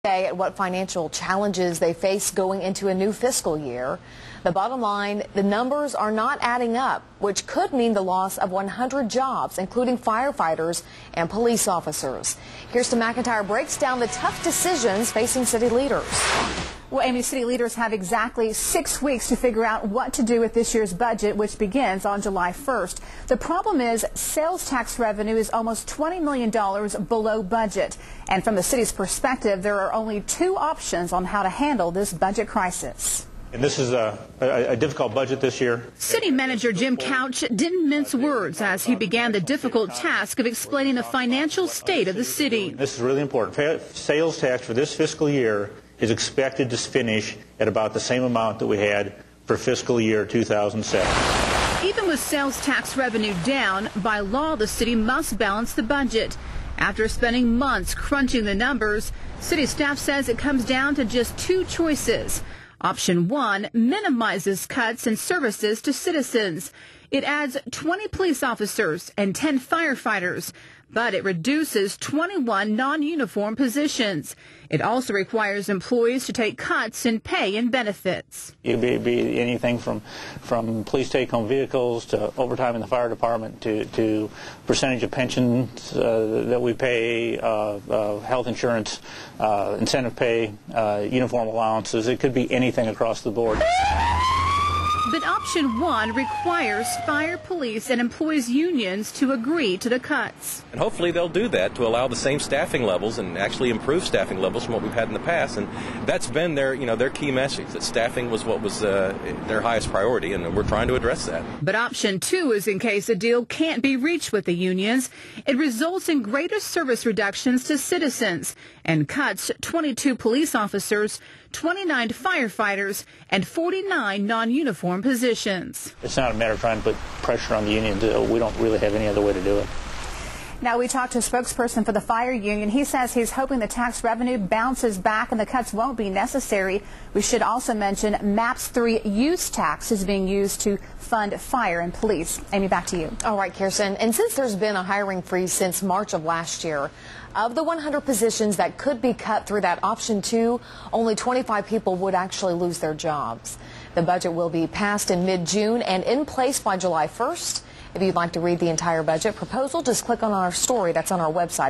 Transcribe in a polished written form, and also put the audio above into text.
At what financial challenges they face going into a new fiscal year. The bottom line, the numbers are not adding up, which could mean the loss of 100 jobs, including firefighters and police officers. Kirsten McIntyre breaks down the tough decisions facing city leaders. Well, Amy, city leaders have exactly 6 weeks to figure out what to do with this year's budget, which begins on July 1st. The problem is sales tax revenue is almost $20 million below budget. And from the city's perspective, there are only two options on how to handle this budget crisis. And this is a difficult budget this year. City Manager Jim Couch didn't mince words as he began the difficult task of explaining the financial state of the city. This is really important. Sales tax for this fiscal year is expected to finish at about the same amount that we had for fiscal year 2007. Even with sales tax revenue down, by law the city must balance the budget. After spending months crunching the numbers, city staff says it comes down to just two choices. Option 1 minimizes cuts in services to citizens. It adds 20 police officers and 10 firefighters, but it reduces 21 non-uniform positions. It also requires employees to take cuts in pay and benefits. It would be anything from police take-home vehicles to overtime in the fire department to percentage of pensions that we pay, health insurance, incentive pay, uniform allowances. It could be anything across the board. But option 1 requires fire, police, and employees' unions to agree to the cuts. And hopefully they'll do that to allow the same staffing levels and actually improve staffing levels from what we've had in the past. And that's been their key message, that staffing was what was their highest priority, and we're trying to address that. But option 2 is in case a deal can't be reached with the unions. It results in greater service reductions to citizens and cuts 22 police officers, 29 firefighters, and 49 non-uniform positions. It's not a matter of trying to put pressure on the unions. We don't really have any other way to do it. Now, we talked to a spokesperson for the fire union. He says he's hoping the tax revenue bounces back and the cuts won't be necessary. We should also mention MAPS 3 use tax is being used to fund fire and police. Amy, back to you. All right, Kirsten. And since there's been a hiring freeze since March of last year, of the 100 positions that could be cut through that option 2, only 25 people would actually lose their jobs. The budget will be passed in mid-June and in place by July 1st. If you'd like to read the entire budget proposal, just click on our story that's on our website.